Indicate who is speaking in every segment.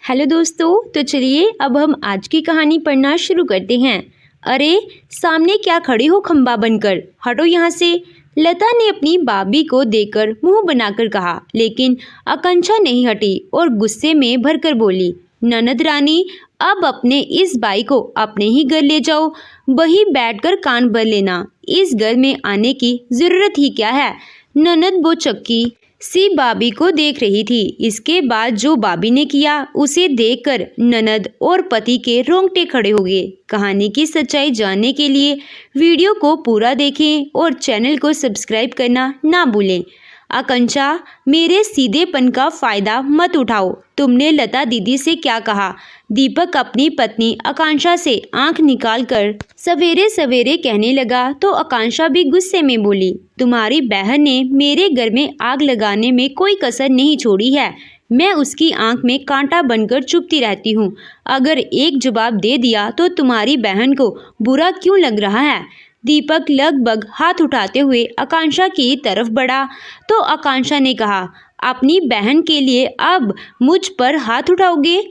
Speaker 1: Hello दोस्तों, तो चलिए अब हम आज की कहानी पढ़ना शुरू करते हैं। अरे सामने क्या खड़े हो खंबा बनकर, हटो यहाँ से। लता ने अपनी भाभी को देखकर मुंह बनाकर कहा, लेकिन आकांक्षा नहीं हटी और गुस्से में भरकर बोली, ननद रानी, अब अपने इस भाई को अपने ही घर ले जाओ, वहीं बैठकर कान भर लेना। इस घर में आने की जरूरत ही क्या है। ननद वो चक्की सी भाभी को देख रही थी। इसके बाद जो भाभी ने किया उसे देखकर ननद और पति के रोंगटे खड़े हो गए। कहानी की सच्चाई जानने के लिए वीडियो को पूरा देखें और चैनल को सब्सक्राइब करना ना भूलें। आकांक्षा, मेरे सीधेपन का फायदा मत उठाओ। तुमने लता दीदी से क्या कहा? दीपक अपनी पत्नी आकांक्षा से आंख निकालकर सवेरे सवेरे कहने लगा तो आकांक्षा भी गुस्से में बोली, तुम्हारी बहन ने मेरे घर में आग लगाने में कोई कसर नहीं छोड़ी है। मैं उसकी आंख में कांटा बनकर चुभती रहती हूँ। अगर एक जवाब दे दिया तो तुम्हारी बहन को बुरा क्यों लग रहा है? दीपक लगभग हाथ उठाते हुए आकांक्षा की तरफ बढ़ा तो आकांक्षा ने कहा, अपनी बहन के लिए अब मुझ पर हाथ उठाओगे?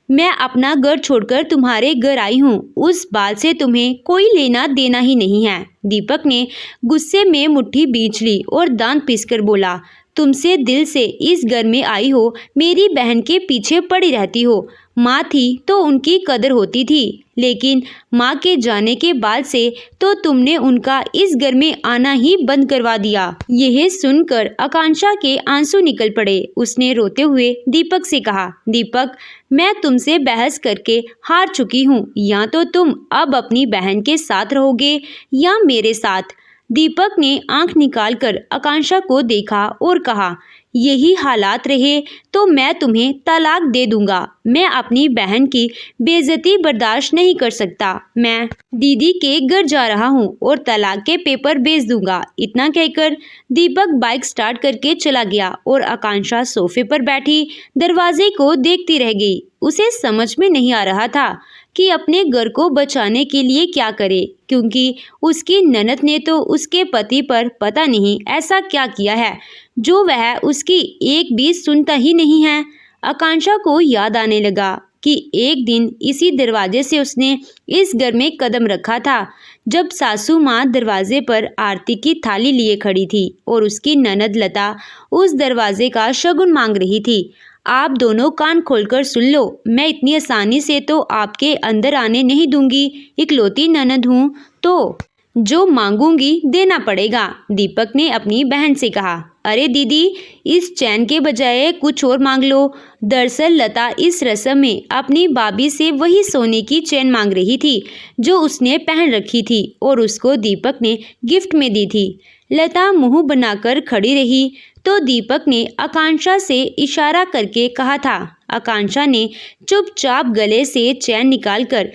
Speaker 1: मैं अपना घर छोड़कर तुम्हारे घर आई हूँ, उस बात से तुम्हें कोई लेना देना ही नहीं है। दीपक ने गुस्से में मुट्ठी बींच ली और दांत पीसकर बोला, तुमसे दिल से इस घर में आई हो, मेरी बहन के पीछे पड़ी रहती हो। माँ थी तो उनकी कदर होती थी, लेकिन माँ के जाने के बाद से तो तुमने उनका इस घर में आना ही बंद करवा दिया। यह सुनकर आकांक्षा के आंसू निकल पड़े। उसने रोते हुए दीपक से कहा, दीपक, मैं तुमसे बहस करके हार चुकी हूँ। या तो तुम अब अपनी बहन के साथ रहोगे या मेरे साथ। दीपक ने आंख निकालकर आकांक्षा को देखा और कहा, यही हालात रहे तो मैं तुम्हें तलाक दे दूंगा। मैं अपनी बहन की बेइज्जती बर्दाश्त नहीं कर सकता। मैं दीदी के घर जा रहा हूँ और तलाक के पेपर भेज दूंगा। इतना कहकर दीपक बाइक स्टार्ट करके चला गया और आकांक्षा सोफे पर बैठी दरवाजे को देखती रह गई। उसे समझ में नहीं आ रहा था कि अपने घर को बचाने के लिए क्या करे, क्योंकि उसकी ननद ने तो उसके पति पर पता नहीं ऐसा क्या किया है जो वह उसकी एक भी सुनता ही नहीं है। आकांक्षा को याद आने लगा कि एक दिन इसी दरवाजे से उसने इस घर में कदम रखा था, जब सासू माँ दरवाजे पर आरती की थाली लिए खड़ी थी और उसकी ननद लता उस दरवाजे का शगुन मांग रही थी। आप दोनों कान खोलकर सुन लो, मैं इतनी आसानी से तो आपके अंदर आने नहीं दूंगी। इकलौती ननद हूँ तो जो मांगूंगी देना पड़ेगा। दीपक ने अपनी बहन से कहा, अरे दीदी, इस चैन के बजाय कुछ और मांग लो। दरअसल लता इस रस्म में अपनी भाभी से वही सोने की चैन मांग रही थी जो उसने पहन रखी थी और उसको दीपक ने गिफ्ट में दी थी। लता मुंह बनाकर खड़ी रही तो दीपक ने आकांक्षा से इशारा करके कहा था। आकांक्षा ने चुपचाप गले से चैन निकालकर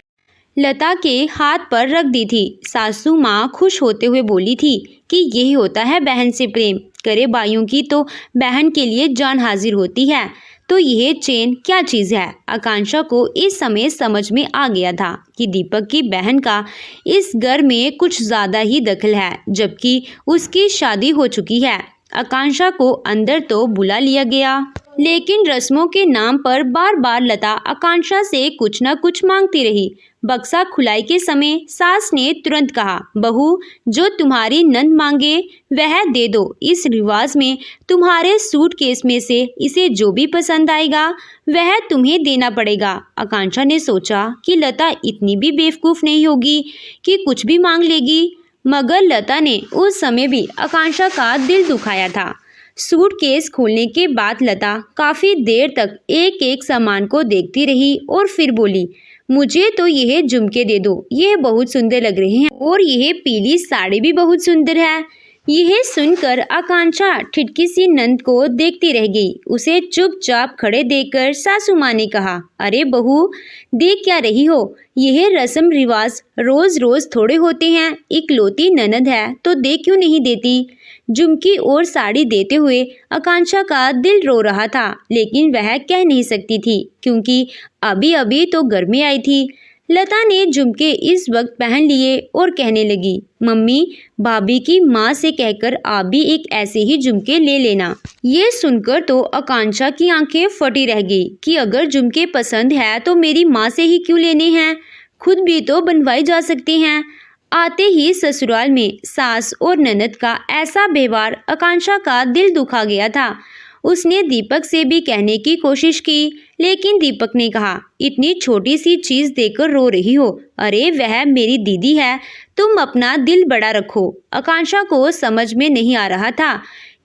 Speaker 1: लता के हाथ पर रख दी थी। सासू माँ खुश होते हुए बोली थी कि यही होता है बहन से प्रेम करे। भाइयों की तो बहन के लिए जान हाजिर होती है। तो यह चेन क्या चीज़ है? आकांक्षा को इस समय समझ में आ गया था कि दीपक की बहन का इस घर में कुछ ज़्यादा ही दखल है, जबकि उसकी शादी हो चुकी है। आकांक्षा को अंदर तो बुला लिया गया, लेकिन रस्मों के नाम पर बार बार लता आकांक्षा से कुछ न कुछ मांगती रही। बक्सा खुलाई के समय सास ने तुरंत कहा, बहू, जो तुम्हारी नंद मांगे वह दे दो। इस रिवाज में तुम्हारे सूटकेस में से इसे जो भी पसंद आएगा वह तुम्हें देना पड़ेगा। आकांक्षा ने सोचा कि लता इतनी भी बेवकूफ़ नहीं होगी कि कुछ भी मांग लेगी, मगर लता ने उस समय भी आकांक्षा का दिल दुखाया था। सूटकेस खोलने के बाद लता काफ़ी देर तक एक एक सामान को देखती रही और फिर बोली, मुझे तो यह झुमके दे दो, यह बहुत सुंदर लग रहे हैं, और यह पीली साड़ी भी बहुत सुंदर है। यह सुनकर आकांक्षा ठिठकी सी नंद को देखती रह गई। उसे चुपचाप खड़े देखकर सासू माँ ने कहा, अरे बहू, देख क्या रही हो? यह रस्म रिवाज रोज रोज थोड़े होते हैं। इकलौती ननद है तो दे क्यों नहीं देती? झुमकी और साड़ी देते हुए आकांक्षा का दिल रो रहा था, लेकिन वह कह नहीं सकती थी क्योंकि अभी अभी तो घर में आई थी। लता ने झुमके इस वक्त पहन लिए और कहने लगी, मम्मी, भाभी की माँ से कहकर आप भी एक ऐसे ही झुमके ले लेना। ये सुनकर तो आकांक्षा की आंखें फटी रह गई कि अगर झुमके पसंद है तो मेरी माँ से ही क्यों लेने हैं, खुद भी तो बनवाए जा सकते हैं। आते ही ससुराल में सास और ननद का ऐसा व्यवहार आकांक्षा का दिल दुखा गया था। उसने दीपक से भी कहने की कोशिश की, लेकिन दीपक ने कहा, इतनी छोटी सी चीज देकर रो रही हो, अरे वह मेरी दीदी है, तुम अपना दिल बड़ा रखो। आकांक्षा को समझ में नहीं आ रहा था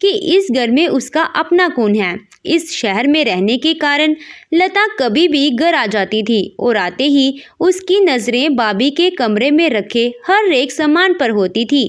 Speaker 1: कि इस घर में उसका अपना कौन है। इस शहर में रहने के कारण लता कभी भी घर आ जाती थी और आते ही उसकी नजरें भाभी के कमरे में रखे हर एक सामान पर होती थी।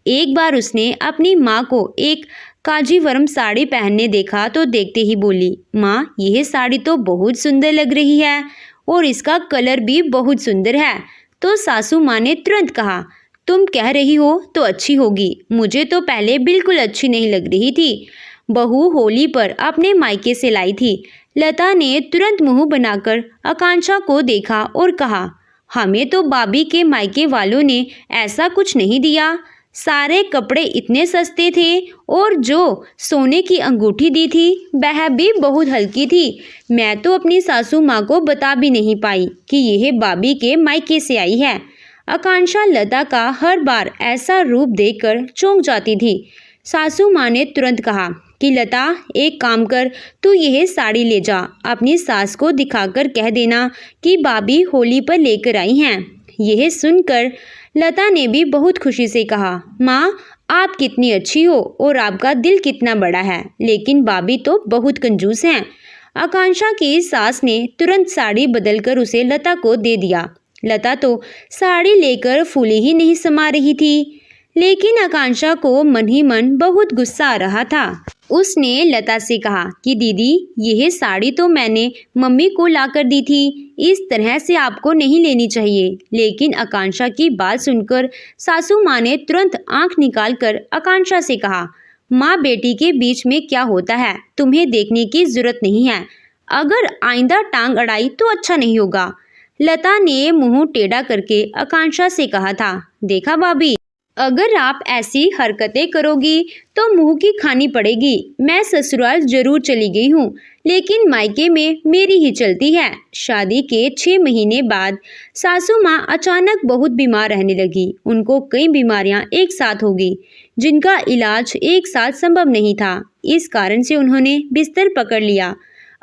Speaker 1: एक बार उसने अपनी माँ को एक कांजीवरम साड़ी पहनने देखा तो देखते ही बोली, माँ, यह साड़ी तो बहुत सुंदर लग रही है और इसका कलर भी बहुत सुंदर है। तो सासू माँ ने तुरंत कहा, तुम कह रही हो तो अच्छी होगी, मुझे तो पहले बिल्कुल अच्छी नहीं लग रही थी। बहू होली पर अपने मायके से लाई थी। लता ने तुरंत मुंह बनाकर आकांक्षा को देखा और कहा, हमें तो भाभी के मायके वालों ने ऐसा कुछ नहीं दिया। सारे कपड़े इतने सस्ते थे और जो सोने की अंगूठी दी थी वह भी बहुत हल्की थी। मैं तो अपनी सासू माँ को बता भी नहीं पाई कि यह भाभी के मायके से आई है। आकांक्षा लता का हर बार ऐसा रूप देखकर चौंक जाती थी। सासू माँ ने तुरंत कहा कि लता, एक काम कर, तू यह साड़ी ले जा, अपनी सास को दिखाकर कह देना कि भाभी होली पर लेकर आई हैं। यह सुनकर लता ने भी बहुत खुशी से कहा, माँ, आप कितनी अच्छी हो और आपका दिल कितना बड़ा है, लेकिन भाभी तो बहुत कंजूस हैं। आकांक्षा की सास ने तुरंत साड़ी बदलकर उसे लता को दे दिया। लता तो साड़ी लेकर फूली ही नहीं समा रही थी, लेकिन आकांक्षा को मन ही मन बहुत गुस्सा आ रहा था। उसने लता से कहा कि दीदी, यह साड़ी तो मैंने मम्मी को लाकर दी थी, इस तरह से आपको नहीं लेनी चाहिए। लेकिन आकांक्षा की बात सुनकर सासू माँ ने तुरंत आंख निकालकर आकांक्षा से कहा, माँ बेटी के बीच में क्या होता है तुम्हें देखने की जरूरत नहीं है, अगर आइंदा टांग अड़ाई तो अच्छा नहीं होगा। लता ने मुंह टेढ़ा करके आकांक्षा से कहा था, देखा भाभी, अगर आप ऐसी हरकतें करोगी तो मुंह की खानी पड़ेगी। मैं ससुराल जरूर चली गई हूँ, लेकिन मायके में मेरी ही चलती है। शादी के 6 महीने बाद सासू माँ अचानक बहुत बीमार रहने लगी। उनको कई बीमारियाँ एक साथ हो गई, जिनका इलाज एक साथ संभव नहीं था। इस कारण से उन्होंने बिस्तर पकड़ लिया।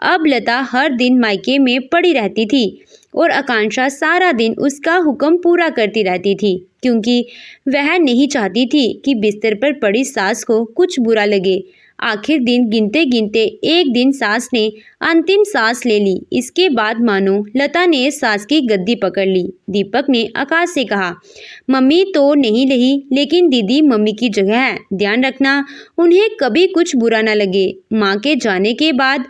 Speaker 1: अब लता हर दिन मायके में पड़ी रहती थी और आकांक्षा सारा दिन उसका हुक्म पूरा करती रहती थी, क्योंकि वह नहीं चाहती थी कि बिस्तर पर पड़ी सास को कुछ बुरा लगे। आखिर दिन गिनते गिनते एक दिन सास ने अंतिम सांस ले ली। इसके बाद मानो लता ने सास की गद्दी पकड़ ली। दीपक ने आकाश से कहा, मम्मी तो नहीं रही, लेकिन दीदी मम्मी की जगह है, ध्यान रखना उन्हें कभी कुछ बुरा न लगे। माँ के जाने के बाद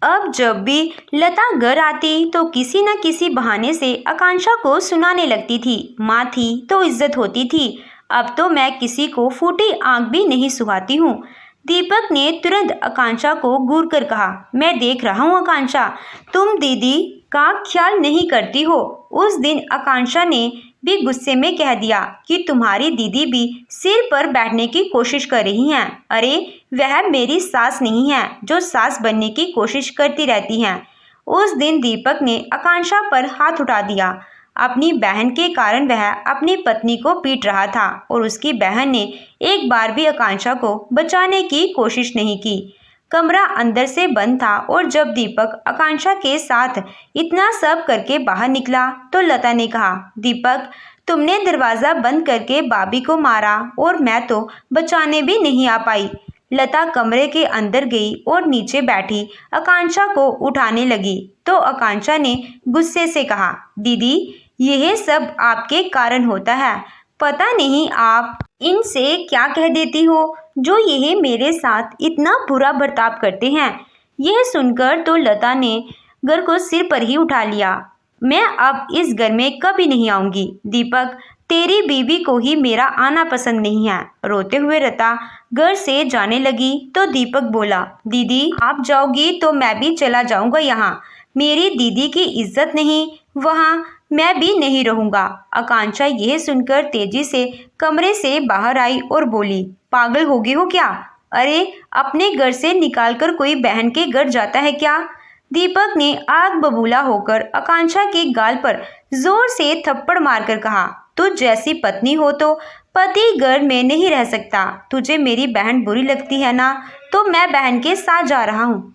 Speaker 1: अब जब भी लता घर आती तो किसी न किसी बहाने से आकांक्षा को सुनाने लगती थी, माँ थी तो इज्जत होती थी, अब तो मैं किसी को फूटी आंख भी नहीं सुहाती हूँ। दीपक ने तुरंत आकांक्षा को घूर कर कहा, मैं देख रहा हूँ आकांक्षा, तुम दीदी का ख्याल नहीं करती हो। उस दिन आकांक्षा ने भी गुस्से में कह दिया कि तुम्हारी दीदी भी सिर पर बैठने की कोशिश कर रही हैं। अरे वह मेरी सास नहीं है जो सास बनने की कोशिश करती रहती हैं। उस दिन दीपक ने आकांक्षा पर हाथ उठा दिया। अपनी बहन के कारण वह अपनी पत्नी को पीट रहा था और उसकी बहन ने एक बार भी आकांक्षा को बचाने की कोशिश नहीं की। कमरा अंदर से बंद था और जब दीपक आकांक्षा के साथ इतना सब करके बाहर निकला तो लता ने कहा, दीपक, तुमने दरवाज़ा बंद करके भाभी को मारा और मैं तो बचाने भी नहीं आ पाई। लता कमरे के अंदर गई और नीचे बैठी आकांक्षा को उठाने लगी तो आकांक्षा ने गुस्से से कहा, दीदी, यह सब आपके कारण होता है, पता नहीं आप इनसे क्या कह देती हो जो यह मेरे साथ इतना बुरा बर्ताव करते हैं। यह सुनकर तो लता ने घर को सिर पर ही उठा लिया। मैं अब इस घर में कभी नहीं आऊंगी। दीपक, तेरी बीवी को ही मेरा आना पसंद नहीं है। रोते हुए लता घर से जाने लगी तो दीपक बोला, दीदी आप जाओगी तो मैं भी चला जाऊंगा यहाँ। मेरी दीदी की इज्जत नहीं, वहाँ मैं भी नहीं रहूँगा। आकांक्षा यह सुनकर तेजी से कमरे से बाहर आई और बोली, पागल हो गई हो क्या? अरे अपने घर से निकालकर कोई बहन के घर जाता है क्या? दीपक ने आग बबूला होकर आकांक्षा के गाल पर जोर से थप्पड़ मारकर कहा, तू जैसी पत्नी हो तो पति घर में नहीं रह सकता। तुझे मेरी बहन बुरी लगती है ना, तो मैं बहन के साथ जा रहा हूँ।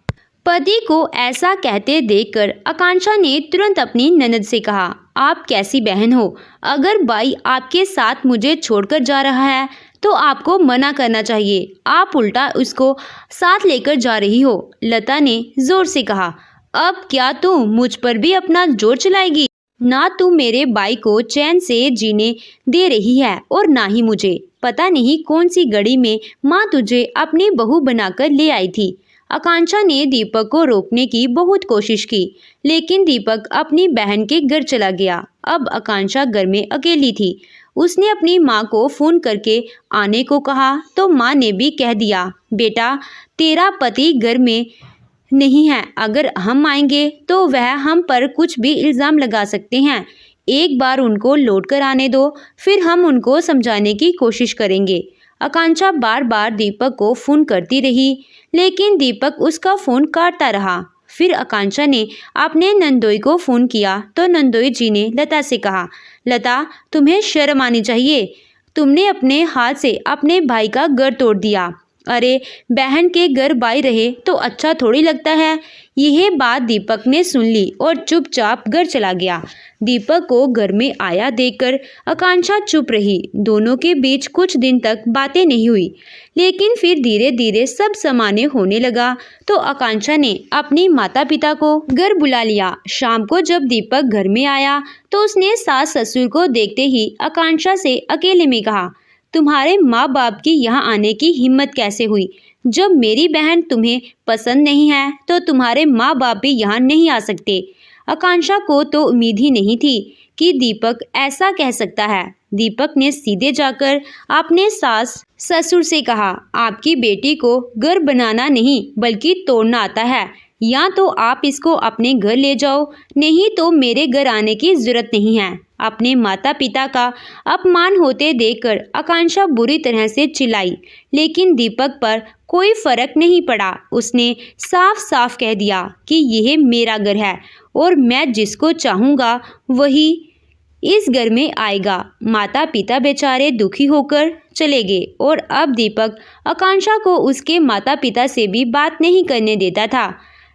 Speaker 1: पति को ऐसा कहते देखकर आकांक्षा ने तुरंत अपनी ननद से कहा, आप कैसी बहन हो? अगर भाई आपके साथ मुझे छोड़कर जा रहा है तो आपको मना करना चाहिए, आप उल्टा उसको साथ लेकर जा रही हो। लता ने जोर से कहा, अब क्या तू मुझ पर भी अपना जोर चलाएगी? ना तू मेरे भाई को चैन से जीने दे रही है और ना ही मुझे। पता नहीं कौन सी घड़ी में माँ तुझे अपनी बहू बनाकर ले आई थी। आकांक्षा ने दीपक को रोकने की बहुत कोशिश की, लेकिन दीपक अपनी बहन के घर चला गया। अब आकांक्षा घर में अकेली थी। उसने अपनी माँ को फोन करके आने को कहा तो माँ ने भी कह दिया, बेटा तेरा पति घर में नहीं है, अगर हम आएंगे तो वह हम पर कुछ भी इल्ज़ाम लगा सकते हैं। एक बार उनको लौट कर आने दो, फिर हम उनको समझाने की कोशिश करेंगे। आकांक्षा बार बार दीपक को फ़ोन करती रही, लेकिन दीपक उसका फ़ोन काटता रहा। फिर आकांक्षा ने अपने नंदोई को फ़ोन किया तो नंदोई जी ने लता से कहा, लता तुम्हें शर्म आनी चाहिए, तुमने अपने हाथ से अपने भाई का घर तोड़ दिया। अरे बहन के घर भाई रहे तो अच्छा थोड़ी लगता है। यह बात दीपक ने सुन ली और चुपचाप घर चला गया। दीपक को घर में आया देखकर आकांक्षा चुप रही। दोनों के बीच कुछ दिन तक बातें नहीं हुई, लेकिन फिर धीरे धीरे सब सामान्य होने लगा तो आकांक्षा ने अपनी माता पिता को घर बुला लिया। शाम को जब दीपक घर में आया तो उसने सास ससुर को देखते ही आकांक्षा से अकेले में कहा, तुम्हारे माँ बाप की यहाँ आने की हिम्मत कैसे हुई? जब मेरी बहन तुम्हें पसंद नहीं है तो तुम्हारे माँ बाप भी यहाँ नहीं आ सकते। आकांक्षा को तो उम्मीद ही नहीं थी कि दीपक ऐसा कह सकता है। दीपक ने सीधे जाकर अपने सास ससुर से कहा, आपकी बेटी को घर बनाना नहीं बल्कि तोड़ना आता है। या तो आप इसको अपने घर ले जाओ, नहीं तो मेरे घर आने की जरूरत नहीं है। अपने माता पिता का अपमान होते देखकर आकांक्षा बुरी तरह से चिल्लाई, लेकिन दीपक पर कोई फर्क नहीं पड़ा। उसने साफ साफ कह दिया कि यह मेरा घर है और मैं जिसको चाहूँगा वही इस घर में आएगा। माता पिता बेचारे दुखी होकर चले गए और अब दीपक आकांक्षा को उसके माता पिता से भी बात नहीं करने देता था।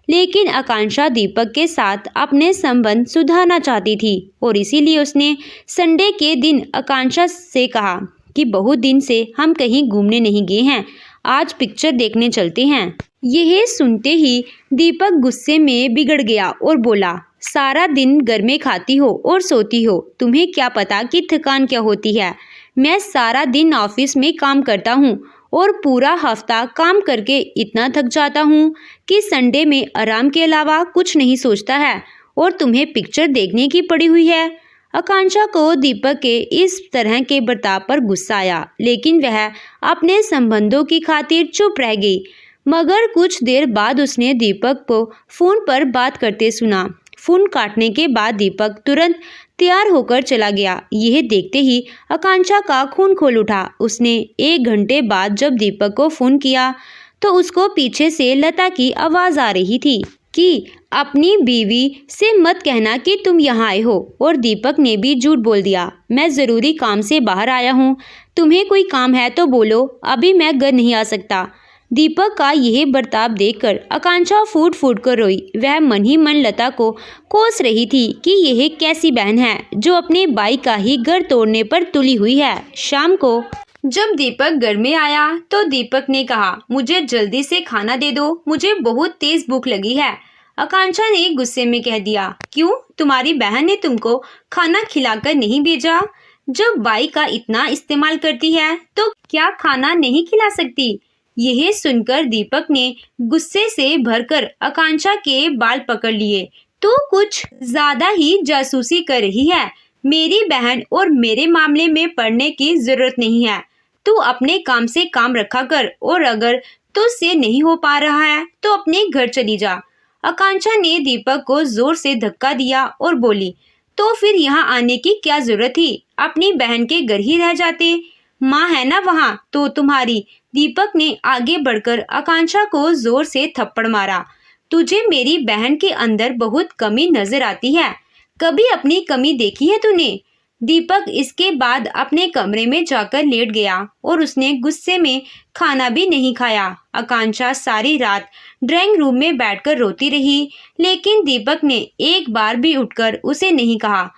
Speaker 1: लेकिन आकांक्षा दीपक के साथ अपने संबंध सुधारना चाहती थी और इसीलिए उसने संडे के दिन आकांक्षा से कहा कि बहुत दिन से हम कहीं घूमने नहीं गए हैं, आज पिक्चर देखने चलते हैं। यह सुनते ही दीपक गुस्से में बिगड़ गया और बोला, सारा दिन घर में खाती हो और सोती हो, तुम्हें क्या पता कि थकान क्या होती है? मैं सारा दिन ऑफिस में काम करता हूँ और पूरा हफ्ता काम करके इतना थक जाता हूँ कि संडे में आराम के अलावा कुछ नहीं सोचता है और तुम्हें पिक्चर देखने की पड़ी हुई है। आकांक्षा को दीपक के इस तरह के बर्ताव पर गुस्सा आया, लेकिन वह अपने संबंधों की खातिर चुप रह गई। मगर कुछ देर बाद उसने दीपक को फ़ोन पर बात करते सुना। फ़ोन काटने के बाद दीपक तुरंत तैयार होकर चला गया। यह देखते ही आकांक्षा का खून खोल उठा। उसने 1 घंटे बाद जब दीपक को फ़ोन किया तो उसको पीछे से लता की आवाज़ आ रही थी कि अपनी बीवी से मत कहना कि तुम यहाँ आए हो। और दीपक ने भी झूठ बोल दिया, मैं ज़रूरी काम से बाहर आया हूँ, तुम्हें कोई काम है तो बोलो, अभी मैं घर नहीं आ सकता। दीपक का यह बर्ताव देखकर आकांक्षा फूट फूट कर रोई। वह मन ही मन लता को कोस रही थी कि यह कैसी बहन है जो अपने भाई का ही घर तोड़ने पर तुली हुई है। शाम को जब दीपक घर में आया तो दीपक ने कहा, मुझे जल्दी से खाना दे दो, मुझे बहुत तेज भूख लगी है। आकांक्षा ने गुस्से में कह दिया, क्यों, तुम्हारी बहन ने तुमको खाना खिलाकर नहीं भेजा? जब भाई का इतना इस्तेमाल करती है तो क्या खाना नहीं खिला सकती? यह सुनकर दीपक ने गुस्से से भरकर आकांक्षा के बाल पकड़ लिए। तू कुछ ज्यादा ही जासूसी कर रही है। मेरी बहन और मेरे मामले में पड़ने की जरूरत नहीं है। तू अपने काम से काम रखा कर और अगर तुझसे नहीं हो पा रहा है तो अपने घर चली जा। आकांक्षा ने दीपक को जोर से धक्का दिया और बोली, तो फिर यहाँ आने की क्या जरूरत थी? अपनी बहन के घर ही रह जाते। माँ है ना वहाँ तो तुम्हारी। दीपक ने आगे बढ़कर आकांक्षा को जोर से थप्पड़ मारा। तुझे मेरी बहन के अंदर बहुत कमी नजर आती है। कभी अपनी कमी देखी है तूने? दीपक इसके बाद अपने कमरे में जाकर लेट गया और उसने गुस्से में खाना भी नहीं खाया। आकांक्षा सारी रात ड्राइंग रूम में बैठकर रोती रही, लेकिन दीपक ने एक बार भी उठकर उसे नहीं कहा।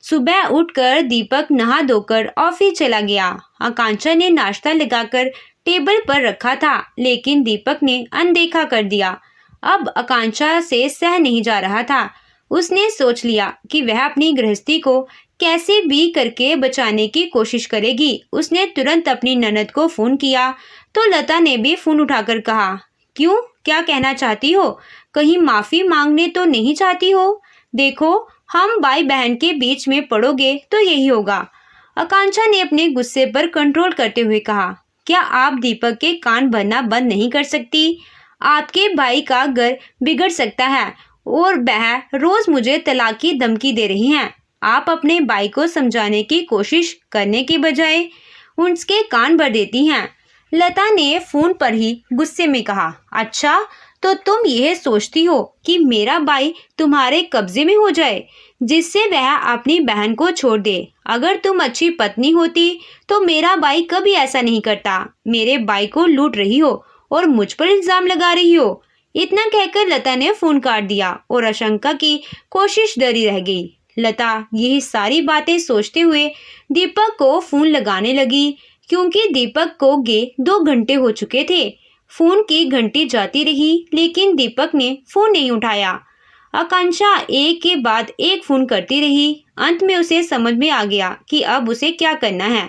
Speaker 1: सुबह उठकर दीपक नहा धोकर ऑफिस चला गया। आकांक्षा ने नाश्ता लगाकर टेबल पर रखा था, लेकिन दीपक ने अनदेखा कर दिया। अब आकांक्षा से सह नहीं जा रहा था। उसने सोच लिया कि वह अपनी गृहस्थी को कैसे भी करके बचाने की कोशिश करेगी। उसने तुरंत अपनी ननद को फोन किया तो लता ने भी फोन उठाकर कहा, क्यों, क्या कहना चाहती हो? कहीं माफी मांगने तो नहीं चाहती हो? देखो, हम भाई बहन के बीच में पड़ोगे तो यही होगा। आकांक्षा ने अपने गुस्से पर कंट्रोल करते हुए कहा, क्या आप दीपक के कान भरना बंद नहीं कर सकती? आपके भाई का घर बिगड़ सकता है और वह रोज मुझे तलाक की धमकी दे रही हैं। आप अपने भाई को समझाने की कोशिश करने के बजाय उसके कान भर देती हैं। लता ने फोन पर ही गुस्से में कहा, अच्छा तो तुम यह सोचती हो कि मेरा भाई तुम्हारे कब्जे में हो जाए जिससे वह अपनी बहन को छोड़ दे? अगर तुम अच्छी पत्नी होती तो मेरा भाई कभी ऐसा नहीं करता। मेरे भाई को लूट रही हो और मुझ पर इल्जाम लगा रही हो। इतना कहकर लता ने फोन काट दिया और आशंका की कोशिश डरी रह गई। लता यही सारी बातें सोचते हुए दीपक को फोन लगाने लगी, क्योंकि दीपक को गए 2 घंटे हो चुके थे। फोन की घंटी जाती रही, लेकिन दीपक ने फोन नहीं उठाया। आकांक्षा एक के बाद एक फोन करती रही। अंत में उसे समझ में आ गया कि अब उसे क्या करना है।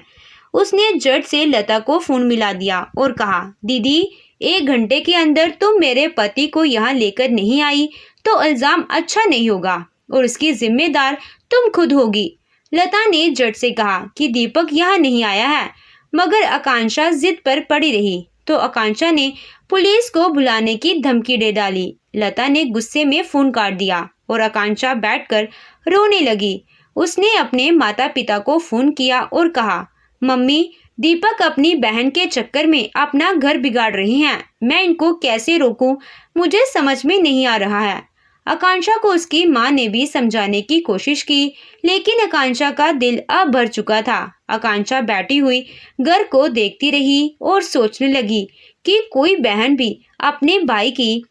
Speaker 1: उसने झट से लता को फोन मिला दिया और कहा, दीदी, 1 घंटे के अंदर तुम मेरे पति को यहाँ लेकर नहीं आई तो इल्जाम अच्छा नहीं होगा और उसकी जिम्मेदार तुम खुद होगी। लता ने झट से कहा कि दीपक यहाँ नहीं आया है, मगर आकांक्षा जिद पर पड़ी रही तो आकांक्षा ने पुलिस को बुलाने की धमकी दे डाली। लता ने गुस्से में फोन काट दिया और आकांक्षा बैठकर रोने लगी। उसने अपने माता पिता को फोन किया और कहा, मम्मी, दीपक अपनी बहन के चक्कर में अपना घर बिगाड़ रही हैं। मैं इनको कैसे रोकूं, मुझे समझ में नहीं आ रहा है। आकांक्षा को उसकी मां ने भी समझाने की कोशिश की, लेकिन आकांक्षा का दिल अब भर चुका था। आकांक्षा बैठी हुई घर को देखती रही और सोचने लगी कि कोई बहन भी अपने भाई की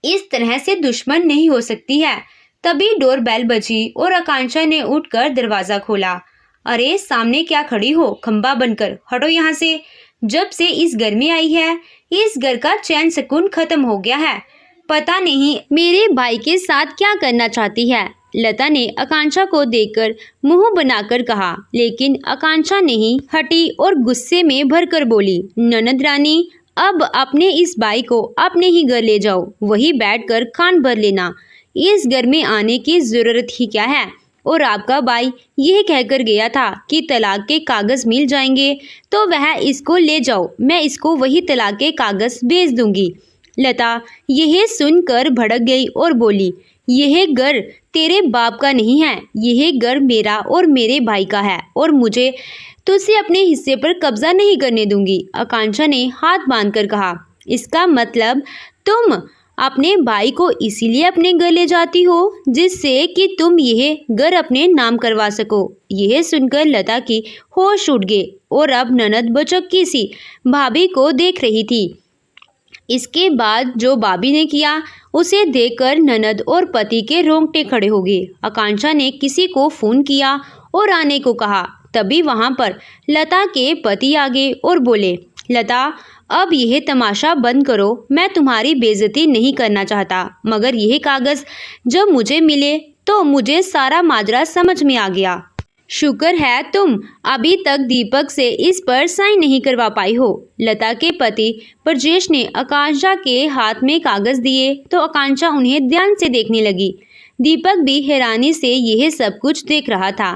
Speaker 1: इस तरह से दुश्मन नहीं हो सकती है। तभी डोरबेल बजी और आकांक्षा ने उठकर दरवाजा खोला। अरे, सामने क्या खड़ी हो? खंबा बनकर हटो यहाँ से। जब से इस घर में आई है, इस घर का चैन सुकून खत्म हो गया है। पता नहीं मेरे भाई के साथ क्या करना चाहती है। लता ने आकांक्षा को देखकर मुंह बनाकर कहा, लेकिन आकांक्षा नहीं हटी और गुस्से में भरकर बोली, ननद रानी, अब अपने इस भाई को अपने ही घर ले जाओ, वही बैठकर कान भर लेना। इस घर में आने की जरूरत ही क्या है? और आपका भाई यह कहकर गया था कि तलाक के कागज मिल जाएंगे तो वह इसको ले जाओ, मैं इसको वही तलाक के कागज भेज दूंगी। लता यह सुनकर भड़क गई और बोली, यह घर तेरे बाप का नहीं है, यह घर मेरा और मेरे भाई का है और मुझे तुझसे अपने हिस्से पर कब्जा नहीं करने दूंगी। आकांक्षा ने हाथ बांधकर कहा, इसका मतलब तुम अपने भाई को इसीलिए अपने घर ले जाती हो जिससे कि तुम यह घर अपने नाम करवा सको। यह सुनकर लता की होश उड़ गए और अब ननद बचक्की सी भाभी को देख रही थी। इसके बाद जो भाभी ने किया उसे देखकर ननद और पति के रोंगटे खड़े हो गए। आकांक्षा ने किसी को फोन किया और आने को कहा। तभी वहां पर लता के पति आ गए और बोले, लता, अब यह तमाशा बंद करो। मैं तुम्हारी बेइज्जती नहीं करना चाहता, मगर यह कागज जब मुझे मिले तो मुझे सारा माजरा समझ में आ गया। शुक्र है तुम अभी तक दीपक से इस पर साइन नहीं करवा पाई हो। लता के पति ब्रजेश ने आकांक्षा के हाथ में कागज दिए तो आकांक्षा उन्हें ध्यान से देखने लगी। दीपक भी हैरानी से यह सब कुछ देख रहा था।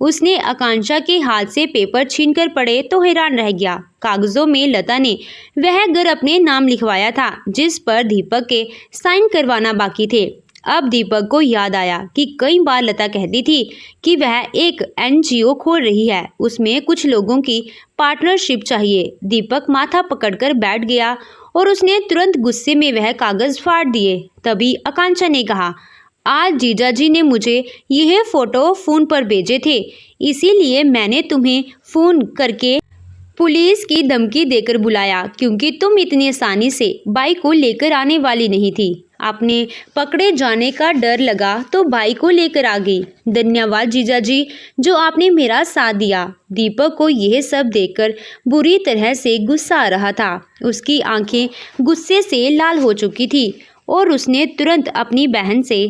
Speaker 1: उसने आकांक्षा के हाथ से पेपर छीनकर पढ़े तो हैरान रह गया। कागजों में लता ने वह घर अपने नाम लिखवाया था जिस पर दीपक के साइन करवाना बाकी थे। अब दीपक को याद आया कि कई बार लता कहती थी कि वह एक NGO खोल रही है, उसमें कुछ लोगों की पार्टनरशिप चाहिए। दीपक माथा पकड़कर बैठ गया और उसने तुरंत गुस्से में वह कागज फाड़ दिए। तभी आकांक्षा ने कहा, आज जीजाजी ने मुझे यह फोटो फोन पर भेजे थे, इसीलिए मैंने तुम्हें फोन करके पुलिस की धमकी देकर बुलाया, क्योंकि तुम इतनी आसानी से भाई को लेकर आने वाली नहीं थी। आपने पकड़े जाने का डर लगा तो भाई को लेकर आ गई। धन्यवाद जीजाजी, जो आपने मेरा साथ दिया। दीपक को यह सब देखकर बुरी तरह से गुस्सा आ रहा था। उसकी आंखें गुस्से से लाल हो चुकी थी और उसने तुरंत अपनी बहन से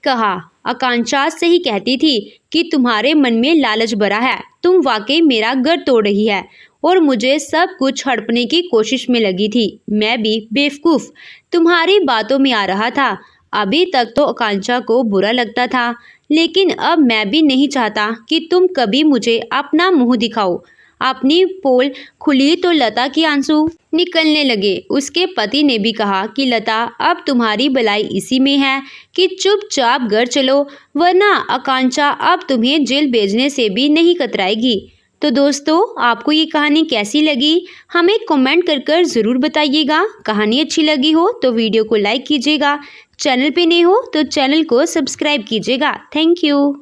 Speaker 1: कहा, आकांक्षा सही कहती थी कि तुम्हारे मन में लालच भरा है। तुम वाकई मेरा घर तोड़ रही है और मुझे सब कुछ हड़पने की कोशिश में लगी थी। मैं भी बेवकूफ़ तुम्हारी बातों में आ रहा था। अभी तक तो आकांक्षा को बुरा लगता था, लेकिन अब मैं भी नहीं चाहता कि तुम कभी मुझे अपना मुंह दिखाओ। अपनी पोल खुली तो लता के आंसू निकलने लगे। उसके पति ने भी कहा कि लता, अब तुम्हारी भलाई इसी में है कि चुपचाप घर चलो, वरना आकांक्षा अब तुम्हें जेल भेजने से भी नहीं कतराएगी। तो दोस्तों, आपको ये कहानी कैसी लगी हमें कमेंट कर ज़रूर बताइएगा। कहानी अच्छी लगी हो तो वीडियो को लाइक कीजिएगा, चैनल पे नए हो तो चैनल को सब्सक्राइब कीजिएगा। Thank you.